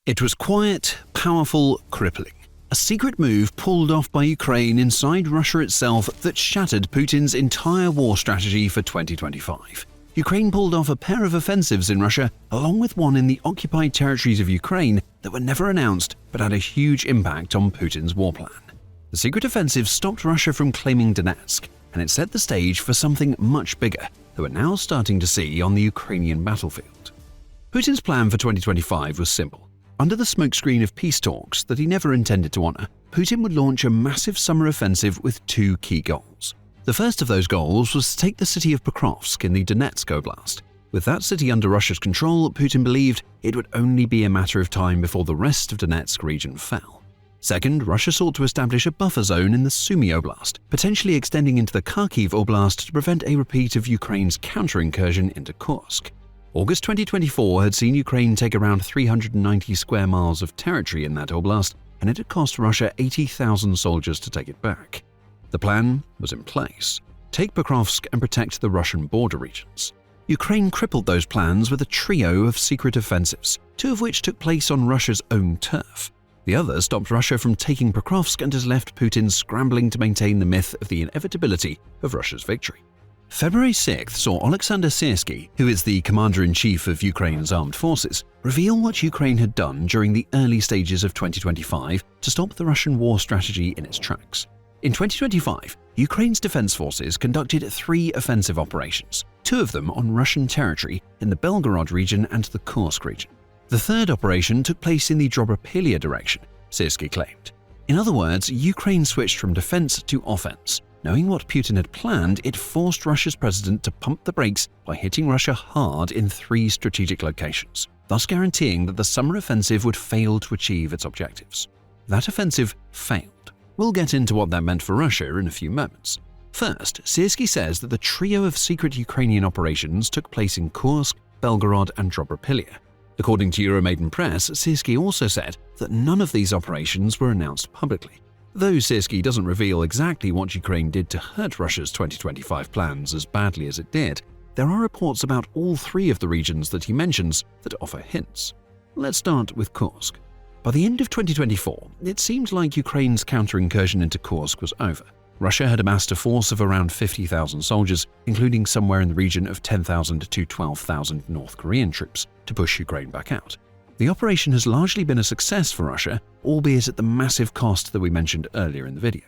It was quiet, powerful, crippling. A secret move pulled off by Ukraine inside Russia itself that shattered Putin's entire war strategy for 2025. Ukraine pulled off a pair of offensives in Russia, along with one in the occupied territories of Ukraine that were never announced but had a huge impact on Putin's war plan. The secret offensive stopped Russia from claiming Donetsk, and it set the stage for something much bigger that we're now starting to see on the Ukrainian battlefield. Putin's plan for 2025 was simple. Under the smokescreen of peace talks that he never intended to honor, Putin would launch a massive summer offensive with two key goals. The first of those goals was to take the city of Pokrovsk in the Donetsk Oblast. With that city under Russia's control, Putin believed it would only be a matter of time before the rest of Donetsk region fell. Second, Russia sought to establish a buffer zone in the Sumy Oblast, potentially extending into the Kharkiv Oblast to prevent a repeat of Ukraine's counter-incursion into Kursk. August 2024 had seen Ukraine take around 390 square miles of territory in that oblast, and it had cost Russia 80,000 soldiers to take it back. The plan was in place. Take Pokrovsk and protect the Russian border regions. Ukraine crippled those plans with a trio of secret offensives, two of which took place on Russia's own turf. The other stopped Russia from taking Pokrovsk and has left Putin scrambling to maintain the myth of the inevitability of Russia's victory. February 6th saw Alexander Syrsky, who is the commander-in-chief of Ukraine's armed forces, reveal what Ukraine had done during the early stages of 2025 to stop the Russian war strategy in its tracks. In 2025, Ukraine's defense forces conducted 3 offensive operations, 2 of them on Russian territory in the Belgorod region and the Kursk region. The third operation took place in the Drobopilia direction, Syrsky claimed. In other words, Ukraine switched from defense to offense. Knowing what Putin had planned, it forced Russia's president to pump the brakes by hitting Russia hard in 3 strategic locations, thus guaranteeing that the summer offensive would fail to achieve its objectives. That offensive failed. We'll get into what that meant for Russia in a few moments. First, Syrsky says that the trio of secret Ukrainian operations took place in Kursk, Belgorod, and Drobopilia. According to Euromaidan Press, Syrsky also said that none of these operations were announced publicly. Though Syrsky doesn't reveal exactly what Ukraine did to hurt Russia's 2025 plans as badly as it did, there are reports about all 3 of the regions that he mentions that offer hints. Let's start with Kursk. By the end of 2024, it seemed like Ukraine's counter-incursion into Kursk was over. Russia had amassed a force of around 50,000 soldiers, including somewhere in the region of 10,000 to 12,000 North Korean troops, to push Ukraine back out. The operation has largely been a success for Russia, albeit at the massive cost that we mentioned earlier in the video.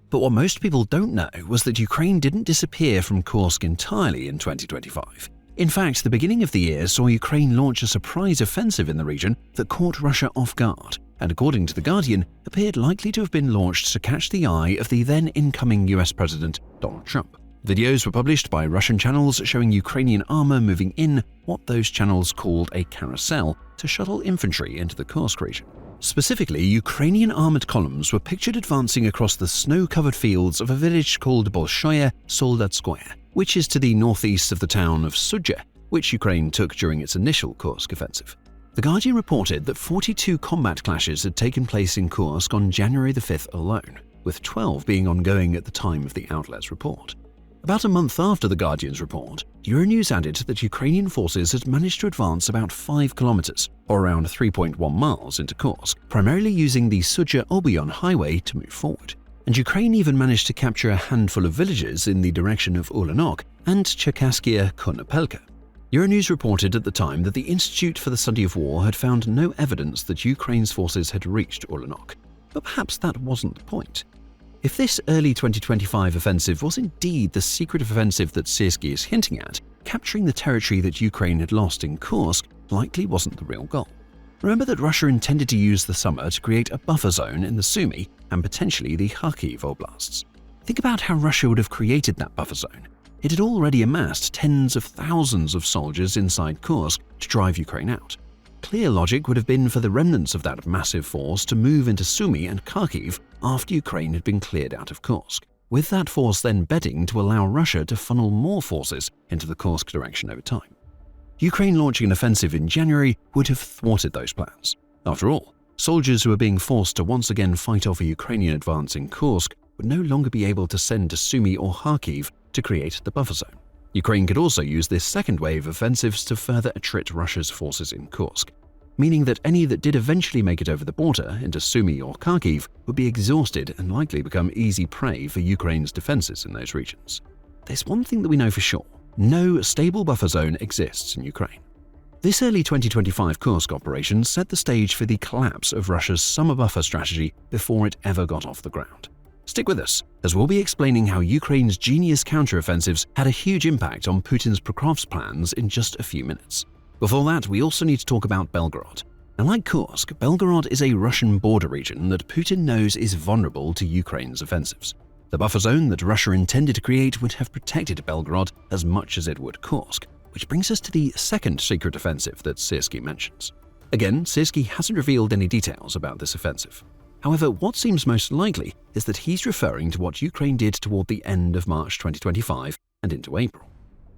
But what most people don't know was that Ukraine didn't disappear from Kursk entirely in 2025. In fact, the beginning of the year saw Ukraine launch a surprise offensive in the region that caught Russia off guard, and according to The Guardian, appeared likely to have been launched to catch the eye of the then incoming US President Donald Trump. Videos were published by Russian channels showing Ukrainian armor moving in what those channels called a carousel to shuttle infantry into the Kursk region. Specifically, Ukrainian armored columns were pictured advancing across the snow-covered fields of a village called Bolshoye Soldatskoye, which is to the northeast of the town of Sudzha, which Ukraine took during its initial Kursk offensive. The Guardian reported that 42 combat clashes had taken place in Kursk on January the 5th alone, with 12 being ongoing at the time of the outlet's report. About a month after The Guardian's report, Euronews added that Ukrainian forces had managed to advance about 5 kilometers, or around 3.1 miles, into Kursk, primarily using the Sudzha-Obion highway to move forward. And Ukraine even managed to capture a handful of villages in the direction of Ulanok and Cherkasskaya Konopelka. Euronews reported at the time that the Institute for the Study of War had found no evidence that Ukraine's forces had reached Ulanok. But perhaps that wasn't the point. If this early 2025 offensive was indeed the secret offensive that Syrsky is hinting at, capturing the territory that Ukraine had lost in Kursk likely wasn't the real goal. Remember that Russia intended to use the summer to create a buffer zone in the Sumy and potentially the Kharkiv oblasts. Think about how Russia would have created that buffer zone. It had already amassed tens of thousands of soldiers inside Kursk to drive Ukraine out. Clear logic would have been for the remnants of that massive force to move into Sumy and Kharkiv after Ukraine had been cleared out of Kursk, with that force then bedding to allow Russia to funnel more forces into the Kursk direction over time. Ukraine launching an offensive in January would have thwarted those plans. After all, soldiers who were being forced to once again fight off a Ukrainian advance in Kursk would no longer be able to send to Sumy or Kharkiv to create the buffer zone. Ukraine could also use this second wave of offensives to further attrit Russia's forces in Kursk. meaning that any that did eventually make it over the border into Sumy or Kharkiv would be exhausted and likely become easy prey for Ukraine's defenses in those regions. There's one thing that we know for sure: no stable buffer zone exists in Ukraine. This early 2025 Kursk operation set the stage for the collapse of Russia's summer buffer strategy before it ever got off the ground. Stick with us, as we'll be explaining how Ukraine's genius counteroffensives had a huge impact on Putin's Pokrovsk plans in just a few minutes. Before that, we also need to talk about Belgorod. Now, like Kursk, Belgorod is a Russian border region that Putin knows is vulnerable to Ukraine's offensives. The buffer zone that Russia intended to create would have protected Belgorod as much as it would Kursk, which brings us to the second secret offensive that Syrskyi mentions. Again, Syrskyi hasn't revealed any details about this offensive. However, what seems most likely is that he's referring to what Ukraine did toward the end of March 2025 and into April.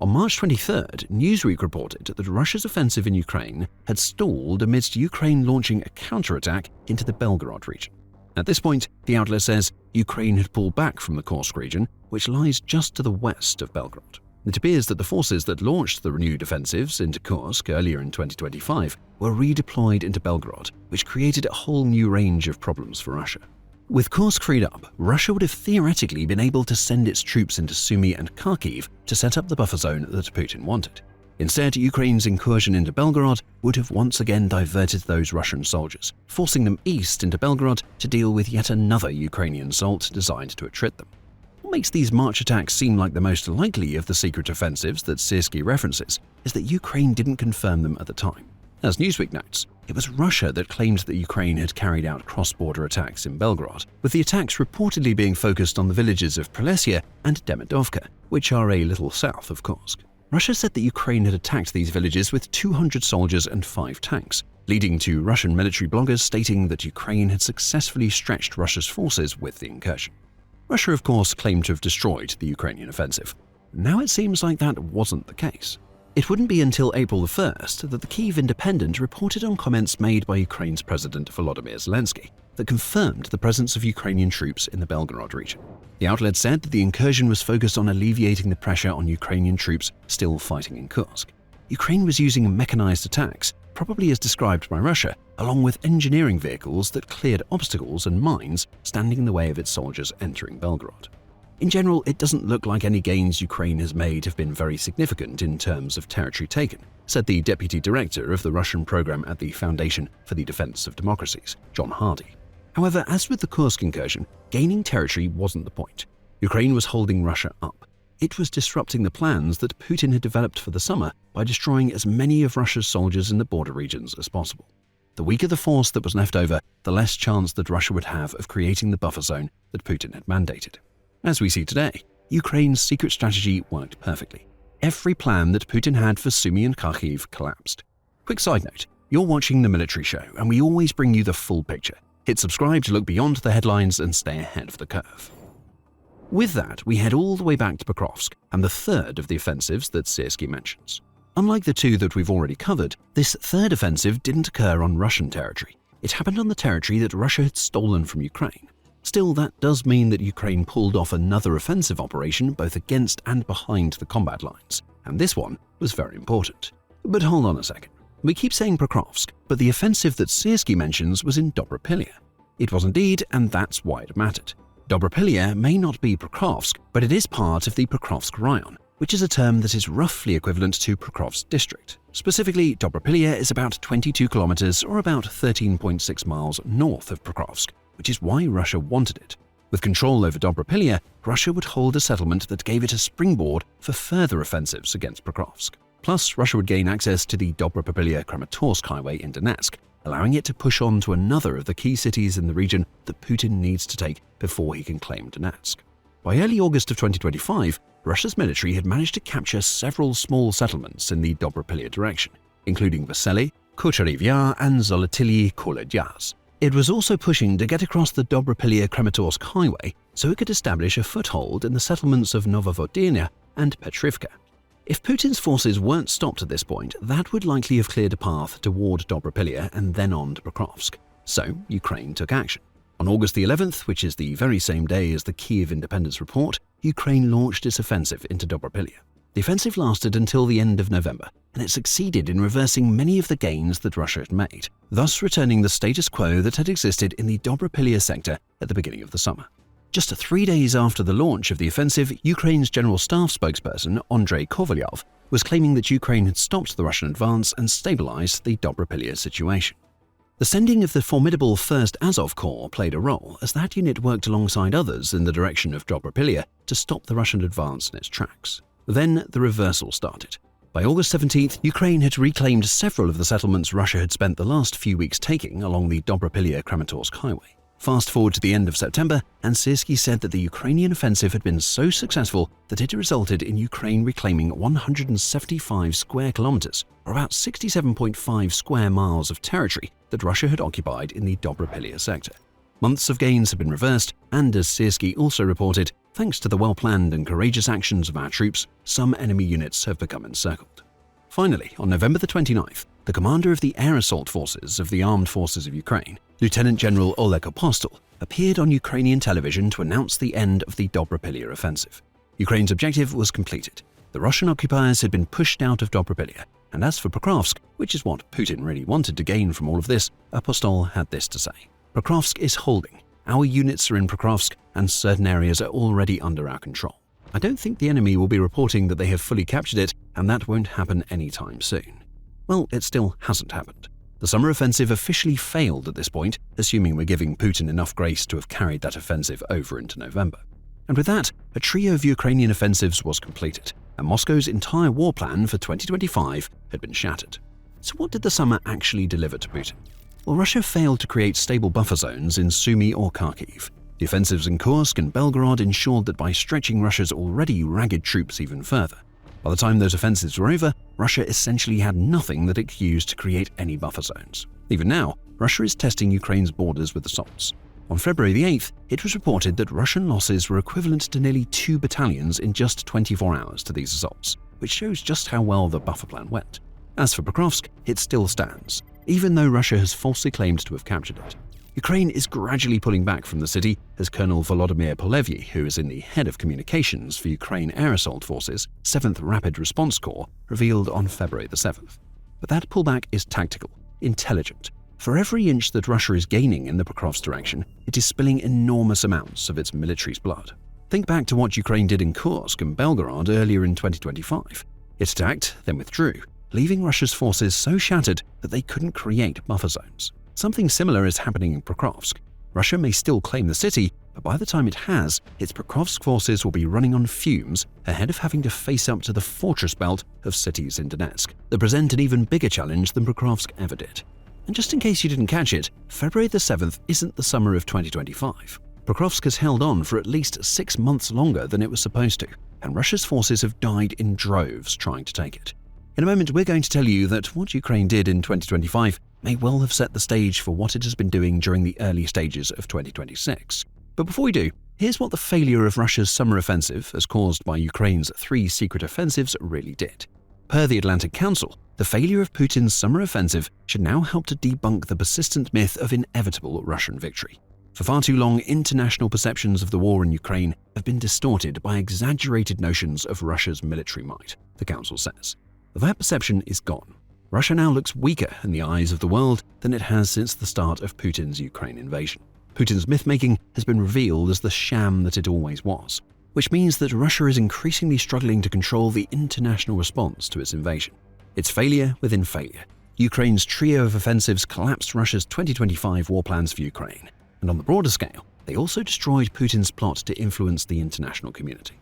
On March 23rd, Newsweek reported that Russia's offensive in Ukraine had stalled amidst Ukraine launching a counterattack into the Belgorod region. At this point, the outlet says Ukraine had pulled back from the Kursk region, which lies just to the west of Belgorod. It appears that the forces that launched the renewed offensives into Kursk earlier in 2025 were redeployed into Belgorod, which created a whole new range of problems for Russia. With Kursk freed up, Russia would have theoretically been able to send its troops into Sumy and Kharkiv to set up the buffer zone that Putin wanted. Instead, Ukraine's incursion into Belgorod would have once again diverted those Russian soldiers, forcing them east into Belgorod to deal with yet another Ukrainian assault designed to attrit them. What makes these March attacks seem like the most likely of the secret offensives that Syrskyi references is that Ukraine didn't confirm them at the time. As Newsweek notes, it was Russia that claimed that Ukraine had carried out cross-border attacks in Belgorod, with the attacks reportedly being focused on the villages of Pralesia and Demidovka, which are a little south of Kursk. Russia said that Ukraine had attacked these villages with 200 soldiers and 5 tanks, leading to Russian military bloggers stating that Ukraine had successfully stretched Russia's forces with the incursion. Russia, of course, claimed to have destroyed the Ukrainian offensive. Now it seems like that wasn't the case. It wouldn't be until April 1st that the Kyiv Independent reported on comments made by Ukraine's President Volodymyr Zelensky that confirmed the presence of Ukrainian troops in the Belgorod region. The outlet said that the incursion was focused on alleviating the pressure on Ukrainian troops still fighting in Kursk. Ukraine was using mechanized attacks, probably as described by Russia, along with engineering vehicles that cleared obstacles and mines standing in the way of its soldiers entering Belgorod. In general, it doesn't look like any gains Ukraine has made have been very significant in terms of territory taken, said the deputy director of the Russian program at the Foundation for the Defense of Democracies, John Hardy. However, as with the Kursk incursion, gaining territory wasn't the point. Ukraine was holding Russia up. It was disrupting the plans that Putin had developed for the summer by destroying as many of Russia's soldiers in the border regions as possible. The weaker the force that was left over, the less chance that Russia would have of creating the buffer zone that Putin had mandated. As we see today, Ukraine's secret strategy worked perfectly. Every plan that Putin had for Sumy and Kharkiv collapsed. Quick side note, you're watching The Military Show, and we always bring you the full picture. Hit subscribe to look beyond the headlines and stay ahead of the curve. With that, we head all the way back to Pokrovsk, and the third of the offensives that Syrskyi mentions. Unlike the two that we've already covered, this third offensive didn't occur on Russian territory. It happened on the territory that Russia had stolen from Ukraine. Still, that does mean that Ukraine pulled off another offensive operation both against and behind the combat lines, and this one was very important. But hold on a second. We keep saying Pokrovsk, but the offensive that Syrskyi mentions was in Dobropilya. It was indeed, and that's why it mattered. Dobropilya may not be Pokrovsk, but it is part of the Pokrovsk Raion, which is a term that is roughly equivalent to Pokrovsk district. Specifically, Dobropilya is about 22 kilometers or about 13.6 miles north of Pokrovsk, which is why Russia wanted it. With control over Dobropilya, Russia would hold a settlement that gave it a springboard for further offensives against Pokrovsk. Plus, Russia would gain access to the Dobropilya-Kramatorsk highway in Donetsk, allowing it to push on to another of the key cities in the region that Putin needs to take before he can claim Donetsk. By early August of 2025, Russia's military had managed to capture several small settlements in the Dobropilya direction, including Vasily, Kucharev Yar, and Zolotilyi Koledyaz. It was also pushing to get across the Dobropilya-Kramatorsk highway so it could establish a foothold in the settlements of Novovodina and Petrivka. If Putin's forces weren't stopped at this point, that would likely have cleared a path toward Dobropilya and then on to Pokrovsk. So Ukraine took action. On August the 11th, which is the very same day as the Kyiv Independence Report, Ukraine launched its offensive into Dobropilya. The offensive lasted until the end of November, and it succeeded in reversing many of the gains that Russia had made, thus returning the status quo that had existed in the Dobrapilya sector at the beginning of the summer. Just 3 days after the launch of the offensive, Ukraine's General Staff spokesperson, Andrei Kovalyov, was claiming that Ukraine had stopped the Russian advance and stabilized the Dobrapilya situation. The sending of the formidable 1st Azov Corps played a role, as that unit worked alongside others in the direction of Dobrapilya to stop the Russian advance in its tracks. Then the reversal started. By August 17th, Ukraine had reclaimed several of the settlements Russia had spent the last few weeks taking along the Dobrapilya-Kramatorsk highway. Fast forward to the end of September, and Syrskyi said that the Ukrainian offensive had been so successful that it resulted in Ukraine reclaiming 175 square kilometers, or about 67.5 square miles of territory that Russia had occupied in the Dobrapilya sector. Months of gains had been reversed, and as Syrskyi also reported, thanks to the well-planned and courageous actions of our troops, some enemy units have become encircled. Finally, on November the 29th, the commander of the air assault forces of the Armed Forces of Ukraine, Lieutenant General Oleg Apostol, appeared on Ukrainian television to announce the end of the Dobrapilya offensive. Ukraine's objective was completed. The Russian occupiers had been pushed out of Dobrapilya, and as for Pokrovsk, which is what Putin really wanted to gain from all of this, Apostol had this to say: "Pokrovsk is holding. Our units are in Pokrovsk, and certain areas are already under our control. I don't think the enemy will be reporting that they have fully captured it, and that won't happen anytime soon." Well, it still hasn't happened. The summer offensive officially failed at this point, assuming we're giving Putin enough grace to have carried that offensive over into November. And with that, a trio of Ukrainian offensives was completed, and Moscow's entire war plan for 2025 had been shattered. So what did the summer actually deliver to Putin? Well, Russia failed to create stable buffer zones in Sumy or Kharkiv. The offensives in Kursk and Belgorod ensured that by stretching Russia's already ragged troops even further. By the time those offensives were over, Russia essentially had nothing that it could use to create any buffer zones. Even now, Russia is testing Ukraine's borders with assaults. On February the 8th, it was reported that Russian losses were equivalent to nearly 2 battalions in just 24 hours to these assaults, which shows just how well the buffer plan went. As for Pokrovsk, it still stands, even though Russia has falsely claimed to have captured it. Ukraine is gradually pulling back from the city, as Colonel Volodymyr Polevyi, who is in the head of communications for Ukraine Air Assault Forces, 7th Rapid Response Corps, revealed on February the 7th. But that pullback is tactical, intelligent. For every inch that Russia is gaining in the Pokrovsk direction, it is spilling enormous amounts of its military's blood. Think back to what Ukraine did in Kursk and Belgorod earlier in 2025. It attacked, then withdrew, leaving Russia's forces so shattered that they couldn't create buffer zones. Something similar is happening in Pokrovsk. Russia may still claim the city, but by the time it has, its Pokrovsk forces will be running on fumes ahead of having to face up to the fortress belt of cities in Donetsk that present an even bigger challenge than Pokrovsk ever did. And just in case you didn't catch it, February the 7th isn't the summer of 2025. Pokrovsk has held on for at least 6 months longer than it was supposed to, and Russia's forces have died in droves trying to take it. In a moment, we're going to tell you that what Ukraine did in 2025 may well have set the stage for what it has been doing during the early stages of 2026. But before we do, here's what the failure of Russia's summer offensive, as caused by Ukraine's 3 secret offensives, really did. Per the Atlantic Council, the failure of Putin's summer offensive should now help to debunk the persistent myth of inevitable Russian victory. For far too long, international perceptions of the war in Ukraine have been distorted by exaggerated notions of Russia's military might, the Council says. That perception is gone. Russia now looks weaker in the eyes of the world than it has since the start of Putin's Ukraine invasion. Putin's myth-making has been revealed as the sham that it always was, which means that Russia is increasingly struggling to control the international response to its invasion. It's failure within failure. Ukraine's trio of offensives collapsed Russia's 2025 war plans for Ukraine, and on the broader scale, they also destroyed Putin's plot to influence the international community.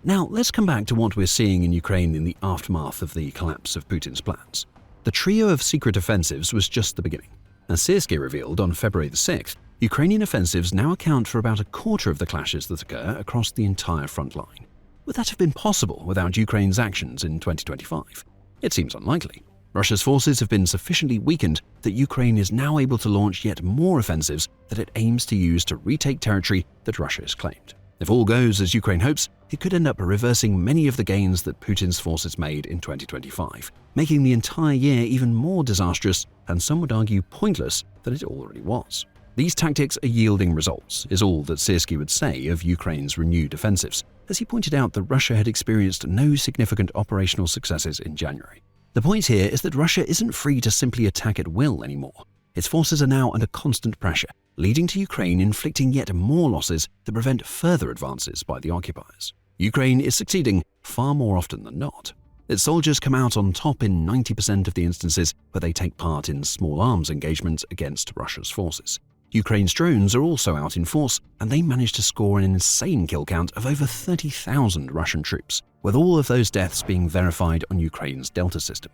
Now, let's come back to what we're seeing in Ukraine in the aftermath of the collapse of Putin's plans. The trio of secret offensives was just the beginning. As Syrskyi revealed on February the 6th, Ukrainian offensives now account for about a quarter of the clashes that occur across the entire front line. Would that have been possible without Ukraine's actions in 2025? It seems unlikely. Russia's forces have been sufficiently weakened that Ukraine is now able to launch yet more offensives that it aims to use to retake territory that Russia has claimed. If all goes as Ukraine hopes, it could end up reversing many of the gains that Putin's forces made in 2025, making the entire year even more disastrous and some would argue pointless than it already was. These tactics are yielding results, is all that Syrski would say of Ukraine's renewed offensives, as he pointed out that Russia had experienced no significant operational successes in January. The point here is that Russia isn't free to simply attack at will anymore. Its forces are now under constant pressure, leading to Ukraine inflicting yet more losses that prevent further advances by the occupiers. Ukraine is succeeding far more often than not. Its soldiers come out on top in 90% of the instances where they take part in small arms engagements against Russia's forces. Ukraine's drones are also out in force, and they managed to score an insane kill count of over 30,000 Russian troops, with all of those deaths being verified on Ukraine's Delta system.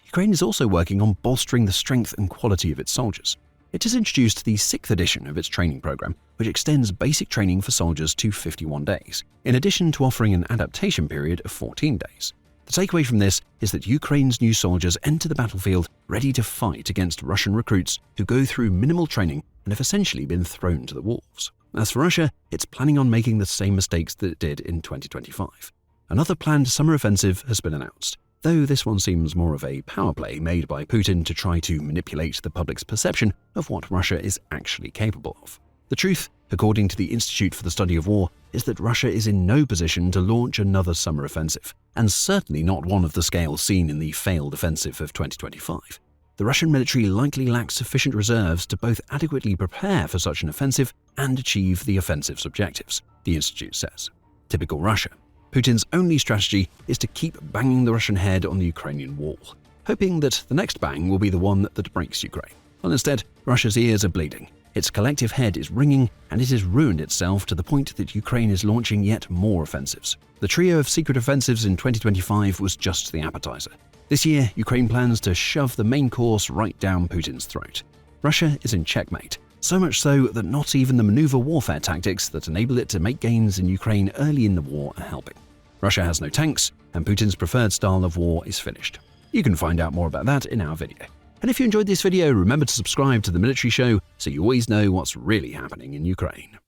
Ukraine is also working on bolstering the strength and quality of its soldiers. It has introduced the 6th edition of its training program, which extends basic training for soldiers to 51 days, in addition to offering an adaptation period of 14 days. The takeaway from this is that Ukraine's new soldiers enter the battlefield ready to fight against Russian recruits who go through minimal training and have essentially been thrown to the wolves. As for Russia, it's planning on making the same mistakes that it did in 2025. Another planned summer offensive has been announced, though this one seems more of a power play made by Putin to try to manipulate the public's perception of what Russia is actually capable of. The truth, according to the Institute for the Study of War, is that Russia is in no position to launch another summer offensive, and certainly not one of the scale seen in the failed offensive of 2025. The Russian military likely lacks sufficient reserves to both adequately prepare for such an offensive and achieve the offensive's objectives, the Institute says. Typical Russia. Putin's only strategy is to keep banging the Russian head on the Ukrainian wall, hoping that the next bang will be the one that breaks Ukraine. Well, instead, Russia's ears are bleeding. Its collective head is ringing, and it has ruined itself to the point that Ukraine is launching yet more offensives. The trio of secret offensives in 2025 was just the appetizer. This year, Ukraine plans to shove the main course right down Putin's throat. Russia is in checkmate, so much so that not even the maneuver warfare tactics that enable it to make gains in Ukraine early in the war are helping. Russia has no tanks, and Putin's preferred style of war is finished. You can find out more about that in our video. And if you enjoyed this video, remember to subscribe to The Military Show so you always know what's really happening in Ukraine.